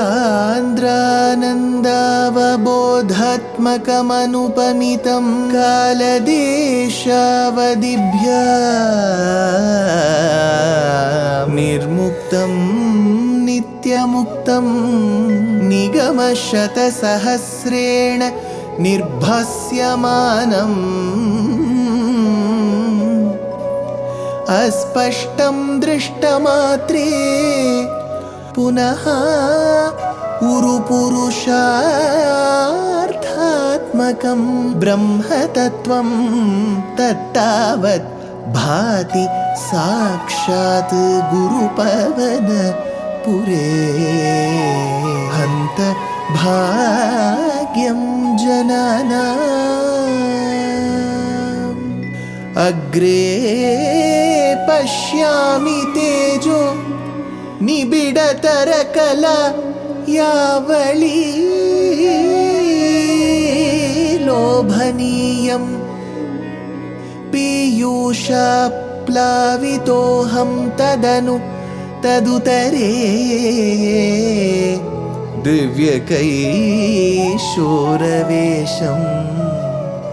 सान्द्रानन्दावबोधात्मकमनुपमितं कालदेशावदिभ्या निर्मुक्तं नित्यमुक्तं निगमशतसहस्रेण निर्भास्यमानम् अस्पष्टं दृष्टमात्रे पुनः उरुपुरुषार्थात्मकं ब्रह्मतत्त्वं तत्तावत् भाति साक्षात् गुरुपवनपुरे हन्त भाग्यं जनानाम् अग्रे पश्यामि तेजो निबिडतरकला यावली लोभनीयं पीयूषाप्लावितोऽहं तदुतरे दिव्यकैशोरवेशं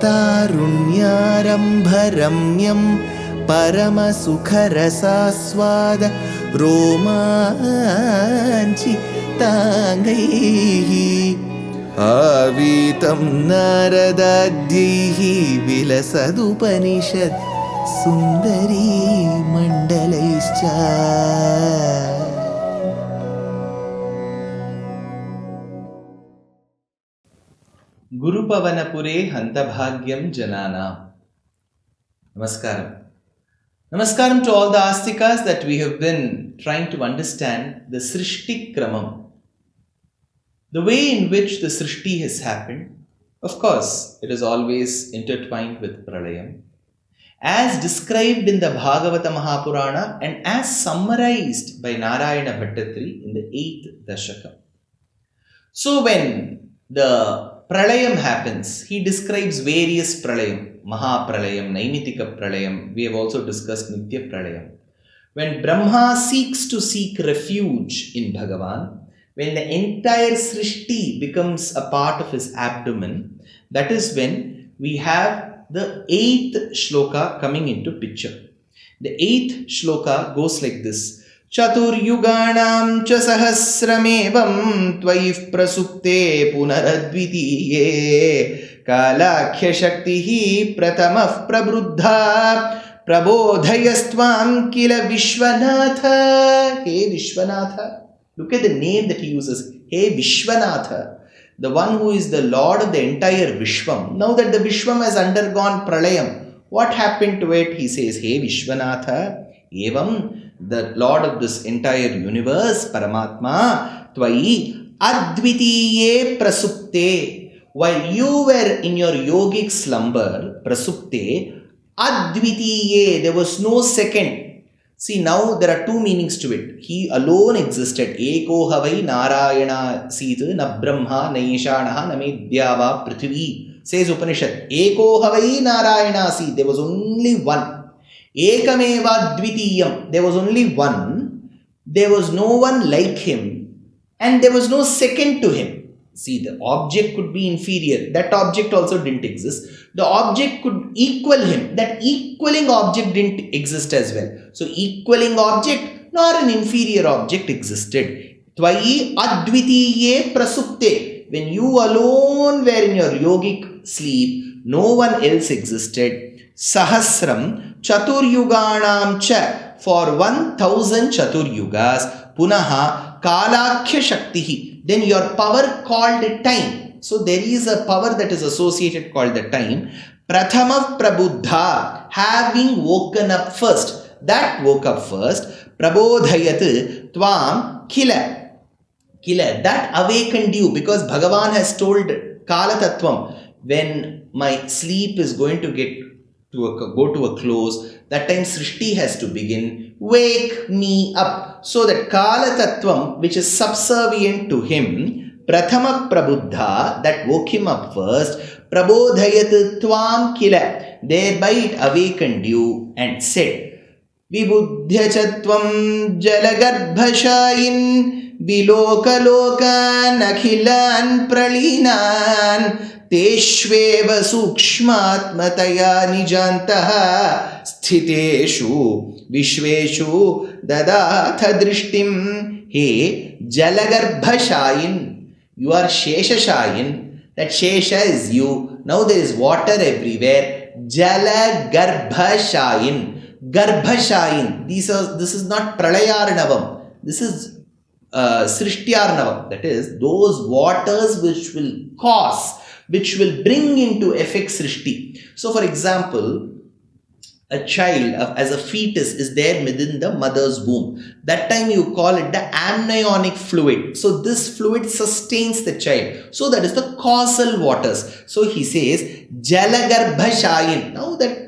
तारुण्यारम्भरम्यं परमसुखरसास्वाद रोमाञ्चिताङ्गैः आवीतं नारदाद्यैः विलसदुपनिषत् सुन्दरी मण्डलैश्च गुरुपवनपुरे हन्तभाग्यं जनानां. Namaskaram. Namaskaram to all the astikas that we have been trying to understand the Srishti Kramam. The way in which the Srishti has happened, of course, it is always intertwined with Pralayam. As described in the Bhagavata Mahapurana and as summarized by Nārāyaṇa Bhaṭṭatiri in the 8th Dashakam. So when the Pralayam happens, he describes various Pralayam. Mahapralayam, Naimitika Pralayam. We have also discussed Nitya Pralayam. When Brahma seeks to seek refuge in Bhagavan, when the entire Srishti becomes a part of his abdomen, that is when we have the 8th Shloka coming into picture. The 8th Shloka goes like this. Chaturyuganam cha sahasramevam tvaif prasupte punaradvitiye Kalakhya Shaktihi Pratamah Prabruddha Prabodhayastvam Kila Vishwanatha. Hey Vishwanatha. Look at the name that he uses. Hey Vishwanatha. The one who is the Lord of the entire Vishwam. Now that the Vishwam has undergone Pralayam, what happened to it? He says, Hey Vishwanatha. Evam, the Lord of this entire universe, Paramatma, Tvai Advitiye Prasupte. While you were in your yogic slumber, prasupte, advitiye, there was no second. See, now there are two meanings to it. He alone existed. Eko havai Nārāyaṇa sit na Brahma na Ishanaha na Medyava Prithvi. Says Upanishad. Eko havai Nārāyaṇa sit. There was only one. Ekameva dvitiyam. There was only one. There was no one like him. And there was no second to him. See, the object could be inferior. That object also didn't exist. The object could equal him. That equaling object didn't exist as well. So, equaling object nor an inferior object existed. Tvai advitiye prasupte. When you alone were in your yogic sleep, no one else existed. Sahasram chaturyuganam cha. For 1000 chaturyugas. Punaha kalakhya shaktihi. Then your power called time. So there is a power that is associated called the time. Prathama Prabuddha, having woken up first. That woke up first. Prabodhayat Tvam Kila. Kila. That awakened you because Bhagavan has told Kala Tattvam, when my sleep is going to go to a close, that time Srishti has to begin. Wake me up. So that Kala Tattvam, which is subservient to him, Prathama Prabuddha, that woke him up first, Prabodhayat Tvam Kila, thereby it awakened you and said, Vibudhya chatvam jalagarbhashayin vilokalokan akhilan pralinan teshveva sukshmatmataya nijantaha sthiteshu vishveshu dadatha drishtim. Hey Jalagarbhashayin, you are Sheshashayin. That Shesha is you. Now there is water everywhere. Jalagarbhashayin. Garbhashayin. This is not Pralayarnavam. This is Srishtyarnavam. That is, those waters which will cause, which will bring into effect Srishti. So for example, a child as a fetus is there within the mother's womb. That time you call it the amniotic fluid. So this fluid sustains the child. So that is the causal waters. So he says, Jalagarbhashayin. Now that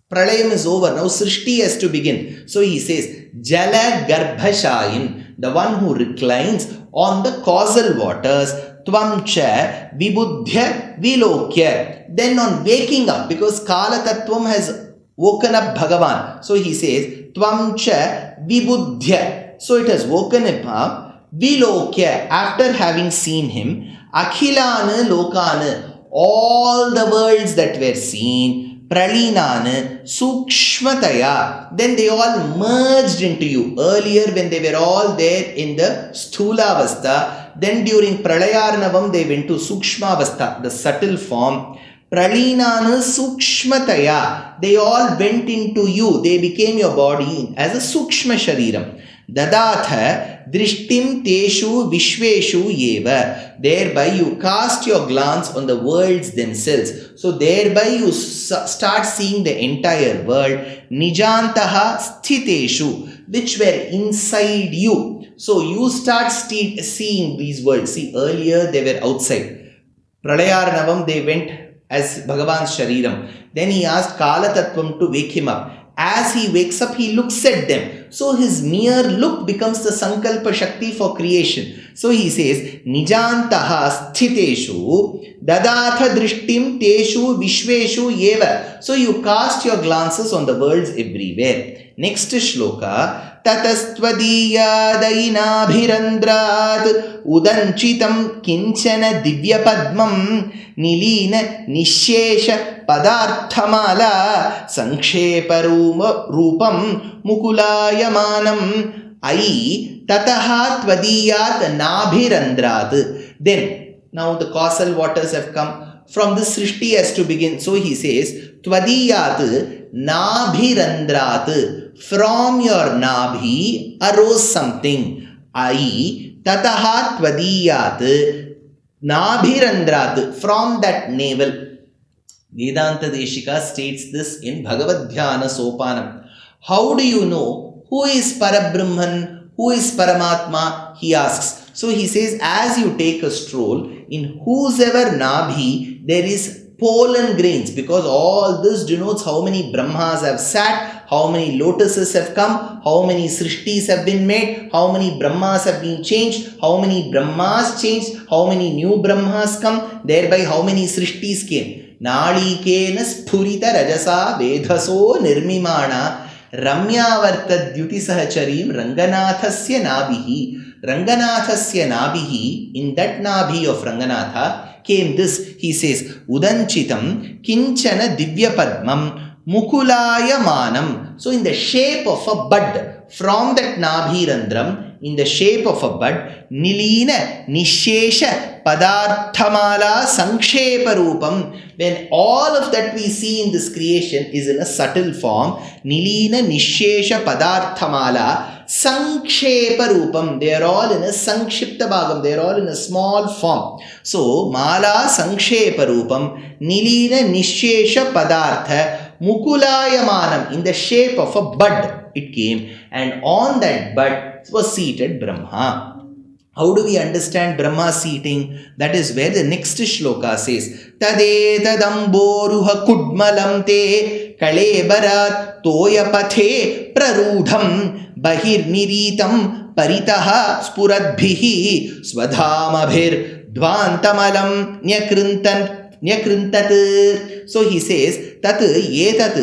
Pralayam is over. Now Srishti has to begin. So he says, Jalagarbhashayin, the one who reclines on the causal waters. Tvamcha vibudhya vilokya. Then on waking up, because Kala Tattvam has woken up Bhagavan. So he says, Tvamcha vibudhya. So it has woken him up. Vilokya, after having seen him. Akhilana lokana, all the worlds that were seen. Pralinana sukshmataya. Then they all merged into you. Earlier when they were all there in the sthulavastha, then during Pralayarnavam they went to sukshmavastha, the subtle form. Pralinana sukshmataya. They all went into you. They became your body as a sukshma shariram. Dadatha drishtim teshu vishveshu yeva. Thereby you cast your glance on the worlds themselves. So thereby you start seeing the entire world. Nijantaha sthiteshu, which were inside you. So you start seeing these worlds. See, earlier they were outside. Pralayarnavam they went as Bhagavan's Shariram. Then he asked Kala Tattvam to wake him up. As he wakes up, he looks at them. So his mere look becomes the Sankalpa Shakti for creation. So he says, Nijantaha sthiteshu dadatha drishtim teshu vishveshu yeva. So you cast your glances on the worlds everywhere. Next Shloka. Tatastvadiyadainabhirandrat udanchitam kinchana divya padmam nilina nishesha padarthamala sankshepa rupam mukulayamanam ai tataha tvadiyat nabhirandrat. Then, now the causal waters have come. From this Srishti has to begin. So he says, tvadiyat nabhirandrat. From your nabhi arose something. Ai tataha tvadiyat nabhirandrat. From that navel. Vedanta Deshika states this in Bhagavad Dhyana Sopanam. How do you know who is Parabrahman, who is Paramatma? He asks. So he says, as you take a stroll, in whosever nabhi there is pollen grains, because all this denotes how many Brahmas have sat, how many lotuses have come, how many Srishtis have been made, how many Brahmas have been changed, how many Brahmas changed, how many new Brahmas come, thereby how many Srishtis came. Nalikena spurita rajasa vedhaso nirmimana ramyavarta dyuti sahacharim Ranganathasya nabihi. Ranganathasya nabihi, in that nabhi of Ranganatha came this. He says, Udanchitam kinchana divya padmam mukulayamanam. So in the shape of a bud, from that nabhi randram, in the shape of a bud, nilina nishesha padarthamala sankshepa rupam. When all of that we see in this creation is in a subtle form, nilina nishesha padarthamala sankshepa rupam. They are all in a sankshipta bhagam. They are all in a small form. So mala sankshepa rupam nilina nishesha padartha mukulayamanam. In the shape of a bud it came, and on that bud was seated Brahma. How do we understand Brahma seating? That is where the next shloka says, Tadetadamboruha kudmalam te kalebarat toyapathe prarudham bahir niritam paritaha spuradbhihi swadhamabhir dvantamalam nyakrintat. So he says, Tat yetat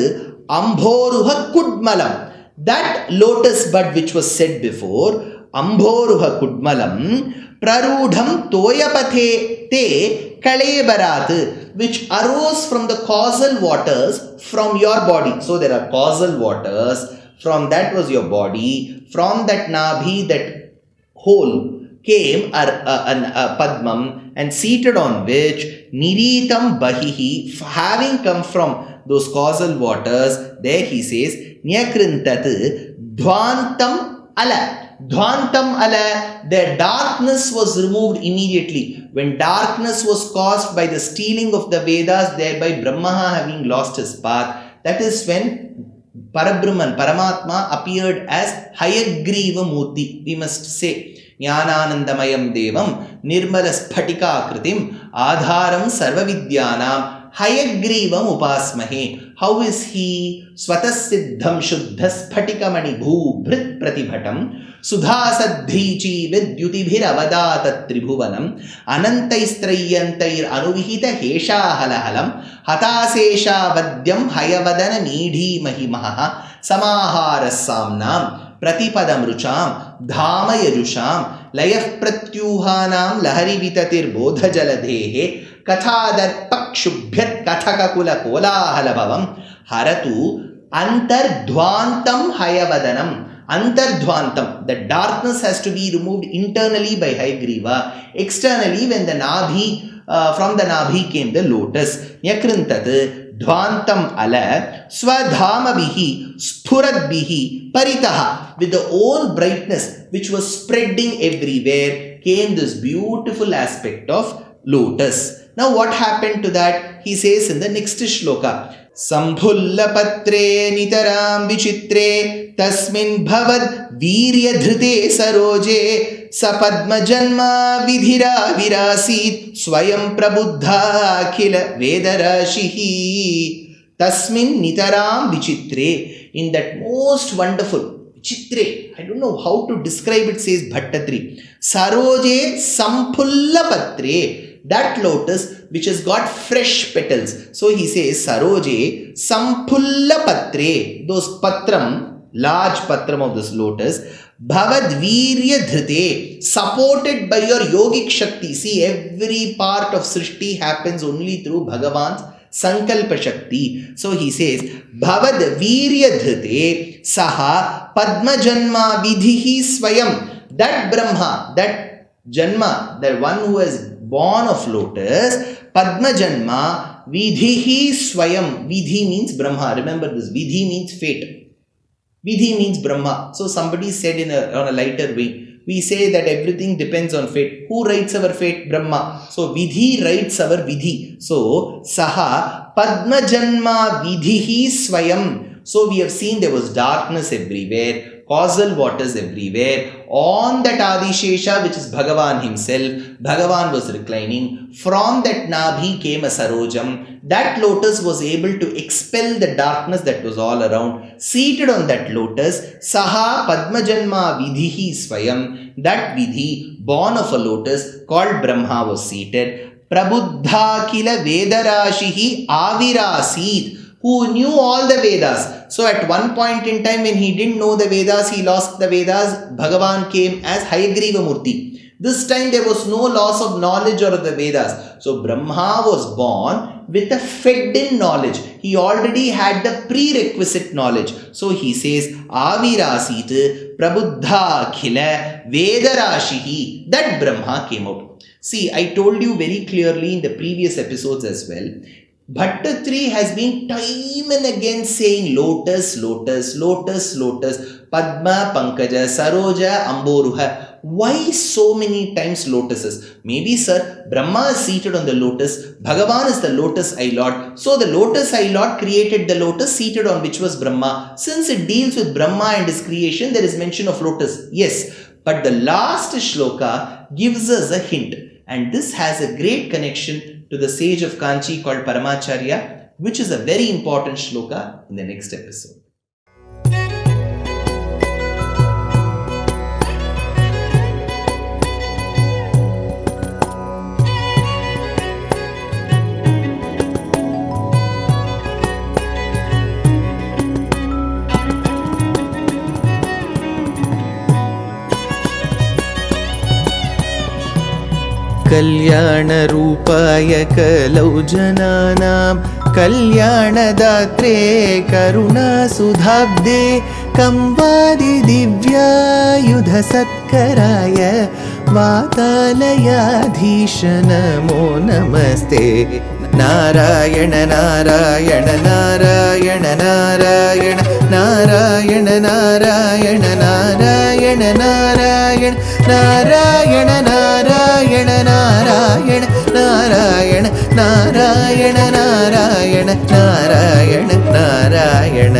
amboruha kudmalam. That lotus bud which was said before, Ambhoruha Kudmalam, Prarudham Toyapathe Te Kalebarat, which arose from the causal waters from your body. So there are causal waters, from that was your body, from that Nabhi, that hole, came a Padmam, and seated on which Niritam Bahihi, having come from those causal waters, there he says, Nyakrintat Dhvantam Ala. Dhvantam Ala, their darkness was removed immediately. When darkness was caused by the stealing of the Vedas, thereby Brahma having lost his path, that is when Parabrahman, Paramatma appeared as Hayagriva Murti. We must say, Jnananandamayam Devam, Nirmala Sphatika Kritim, Adharam Sarva Vidyanam, Hayagrivam Upasmahe. How is he? Swatasiddham Shuddhas Phatikamani Bhu Bhrit Pratibhatam Sudhasadhrichi Vidyutibhir Avadatat Tribhuvanam Anantaistrayantair Anuvihita Hesha Halahalam Hatasesha Vadyam Hayavadana Nidhi Mahimaha Samahara Samnam Pratipadam Rucham Dhama Yajusham Layaf Pratyuhanam Lahari Vitatir Bodha Jaladehe Kathadar Pakshubhyat Kathakakula Kola Halabhavam Haratu Antardhvantam Hayavadanam. Antardhvantam, the darkness has to be removed internally by Hayagriva. Externally, when the Nabhi, from the Nabhi came the lotus. Nyakrintat Dhvantam Ala Swadhama Bihi Sphurat Bihi Paritaha. With the own brightness which was spreading everywhere came this beautiful aspect of lotus. Now what happened to that? He says in the next shloka. Sambhulla patre nitaram vichitre tasmin bhavad virya dhrite saroje sapadma janma vidhira virasit swayam prabuddha akhila vedarashihi tasmin nitaram vichitre. In that most wonderful Chitre, I don't know how to describe it, says Bhaṭṭatiri. Saroje Samphulla Patre. That lotus which has got fresh petals. So he says Saroje Samphulla Patre. Those patram, large patram of this lotus. Bhavad Virya Dhrite. Supported by your yogic Shakti. See, every part of Srishti happens only through Bhagavan's Sankalpa Shakti. So he says, Bhavad Virya Dhrite Saha Padma Janma Vidhihi Swayam. That Brahma, that Janma, that one who has born of lotus, Padma Janma Vidhihi Swayam. Vidhi means Brahma. Remember this, Vidhi means fate. Vidhi means Brahma. So somebody said on a lighter way, we say that everything depends on fate. Who writes our fate? Brahma. So Vidhi writes our Vidhi. So Saha Padma Janma Vidhihi Swayam. So we have seen there was darkness everywhere, causal waters everywhere. On that Adishesha, which is Bhagavan himself, Bhagavan was reclining. From that Nabhi came a Sarojam. That lotus was able to expel the darkness that was all around. Seated on that lotus, Saha Padmajanma Vidhihi Swayam. That Vidhi, born of a lotus, called Brahma, was seated. Prabuddha Kila Vedarashihi Avirasit. Who knew all the Vedas. So at one point in time when he didn't know the Vedas, he lost the Vedas, Bhagavan came as Hayagriva Murti. This time there was no loss of knowledge or of the Vedas. So Brahma was born with a fed-in knowledge. He already had the prerequisite knowledge. So he says, Avirasit Prabuddha Khila Vedarashihi. That Brahma came out. See, I told you very clearly in the previous episodes as well, Bhaṭṭatiri has been time and again saying lotus, lotus, lotus, lotus, Padma, Pankaja, Saroja, Amboruha. Why so many times lotuses? Maybe, sir, Brahma is seated on the lotus, Bhagavan is the lotus eye lord. So the lotus eye lord created the lotus seated on which was Brahma. Since it deals with Brahma and his creation, there is mention of lotus. Yes, but the last shloka gives us a hint. And this has a great connection to the sage of Kanchi called Paramacharya, which is a very important shloka in the next episode. कल्याणरूपाय कलौ जनानां कल्याणदात्रे करुणासुधाब्दे कंवादिदिव्यायुधसत्कराय वातालयाधीश नमो नमस्ते। नारायण नारायण नारायण नारायण नारायण नारायण नारायण नारायण नारायण नारायण नारायण नारायण नारायण नारायण नारायण नारायण।